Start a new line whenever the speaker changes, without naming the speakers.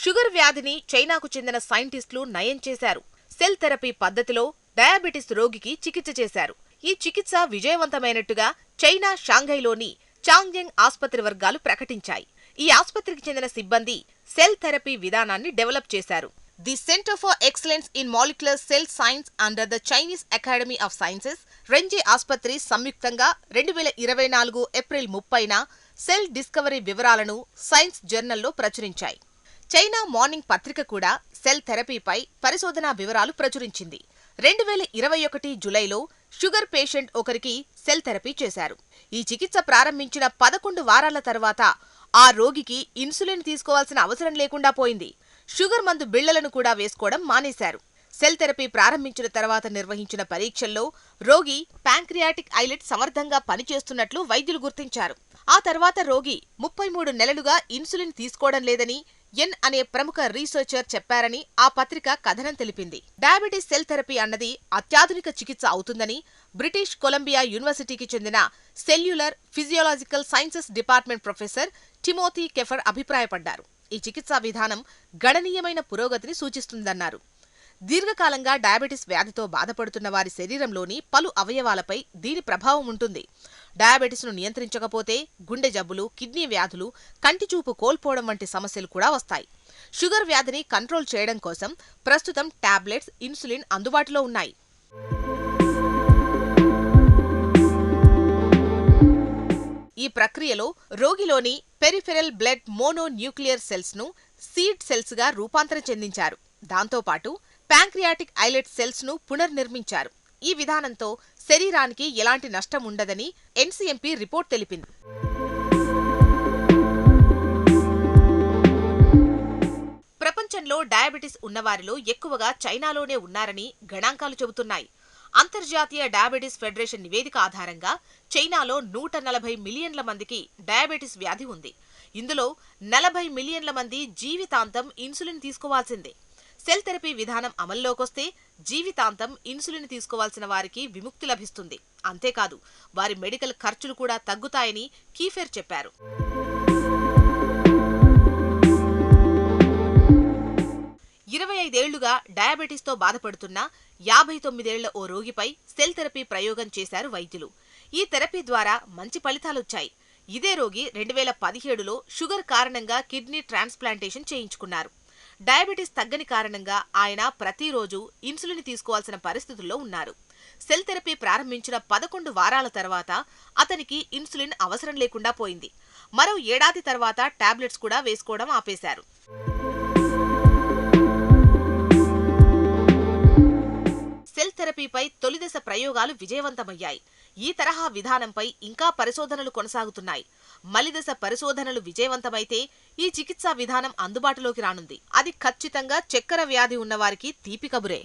Sugar వ్యాధిని చైనాకు చెందిన సైంటిస్టులు నయం చేశారు. సెల్ థెరపీ పద్ధతిలో డయాబెటిస్ రోగికి చికిత్స చేశారు. ఈ చికిత్స విజయవంతమైనట్టుగా చైనా షాంఘైలోని చాంగ్జెంగ్ ఆస్పత్రి వర్గాలు ప్రకటించాయి. ఈ ఆస్పత్రికి చెందిన సిబ్బంది సెల్ థెరపీ విధానాన్ని డెవలప్ చేశారు. The Centre for Excellence in Molecular Cell Science under the Chinese Academy of Sciences, Renji ఆస్పత్రి సంయుక్తంగా 2024 ఏప్రిల్ 30న సెల్ డిస్కవరీ వివరాలను సైన్స్ జర్నల్లో ప్రచురించాయి. చైనా మార్నింగ్ పత్రిక కూడా సెల్ థెరపీపై పరిశోధనా వివరాలు ప్రచురించింది. 2021 జూలైలో షుగర్ పేషెంట్ ఒకరికి సెల్ థెరపీ చేశారు. ఈ చికిత్స ప్రారంభించిన 11 వారాల తర్వాత ఆ రోగికి ఇన్సులిన్ తీసుకోవాల్సిన అవసరం లేకుండా పోయింది. షుగర్ మందు బిళ్లలను కూడా వేసుకోవడం మానేశారు. సెల్ థెరపీ ప్రారంభించిన తర్వాత నిర్వహించిన పరీక్షల్లో రోగి ప్యాంక్రియాటిక్ ఐలెట్ సమర్థంగా పనిచేస్తున్నట్లు వైద్యులు గుర్తించారు. ఆ తర్వాత రోగి 33 నెలలుగా ఇన్సులిన్ తీసుకోవడం లేదని ఎన్ అనే ప్రముఖ రీసెర్చర్ చెప్పారని ఆ పత్రిక కథనం తెలిపింది. డయాబెటిస్ సెల్ థెరపీ అన్నది అత్యాధునిక చికిత్స అవుతుందని బ్రిటిష్ కొలంబియా యూనివర్సిటీకి చెందిన cellular physiological sciences department professor Timothy Kieffer అభిప్రాయపడ్డారు. ఈ చికిత్సా విధానం గణనీయమైన పురోగతిని సూచిస్తుందన్నారు. దీర్ఘకాలంగా డయాబెటిస్ వ్యాధితో బాధపడుతున్న వారి శరీరంలోని పలు అవయవాలపై దీని ప్రభావం ఉంటుంది. డయాబెటిస్ను నియంత్రించకపోతే గుండె జబ్బులు, కిడ్నీ వ్యాధులు, కంటిచూపు కోల్పోవడం వంటి సమస్యలు కూడా వస్తాయి. షుగర్ వ్యాధిని కంట్రోల్ చేయడం కోసం ప్రస్తుతం టాబ్లెట్స్, ఇన్సులిన్ అందుబాటులో ఉన్నాయి. ఈ ప్రక్రియలో రోగిలోని peripheral blood mononuclear cells ను సీడ్ సెల్స్ గా రూపాంతరం చెందించారు. దాంతోపాటు ప్యాంక్రియాటిక్ ఐలెట్ సెల్స్ ను పునర్నిర్మించారు. ఈ విధానంతో శరీరానికి ఎలాంటి నష్టం ఉండదని ఎన్సీఎంపీ రిపోర్ట్ తెలిపింది. ప్రపంచంలో డయాబెటిస్ ఉన్నవారిలో ఎక్కువగా చైనాలోనే ఉన్నారని గణాంకాలు చెబుతున్నాయి. అంతర్జాతీయ డయాబెటిస్ ఫెడరేషన్ నివేదిక ఆధారంగా చైనాలో 140 మిలియన్ల మందికి డయాబెటిస్ వ్యాధి ఉంది. ఇందులో 40 మిలియన్ల మంది జీవితాంతం ఇన్సులిన్ తీసుకోవాల్సిందే. సెల్ థెరపీ విధానం అమల్లోకొస్తే జీవితాంతం ఇన్సులిన్ తీసుకోవాల్సిన వారికి విముక్తి లభిస్తుంది. అంతేకాదు, వారి మెడికల్ ఖర్చులు కూడా తగ్గుతాయని కీఫెర్ చెప్పారు. ఏళ్లుగా డయాబెటిస్తో బాధపడుతున్న 59 ఏళ్ల ఓ రోగిపై సెల్ థెరపీ ప్రయోగం చేశారు వైద్యులు. ఈ థెరపీ ద్వారా మంచి ఫలితాలొచ్చాయి. ఇదే రోగి 2017లో షుగర్ కారణంగా కిడ్నీ ట్రాన్స్ప్లాంటేషన్ చేయించుకున్నారు. డయాబెటిస్ తగ్గని కారణంగా ఆయన ప్రతిరోజు ఇన్సులిన్ తీసుకోవాల్సిన పరిస్థితుల్లో ఉన్నారు. సెల్ థెరపీ ప్రారంభించిన 11 వారాల తర్వాత అతనికి ఇన్సులిన్ అవసరం లేకుండా పోయింది. మరో ఏడాది తర్వాత టాబ్లెట్స్ కూడా వేసుకోవడం ఆపేశారు. సెల్ థెరపీపై తొలిదశ ప్రయోగాలు విజయవంతమయ్యాయి. ఈ తరహా విధానంపై ఇంకా పరిశోధనలు కొనసాగుతున్నాయి. మలిదశ పరిశోధనలు విజయవంతమైతే ఈ చికిత్సా విధానం అందుబాటులోకి రానుంది. అది ఖచ్చితంగా చక్కెర వ్యాధి ఉన్నవారికి తీపి కబురే.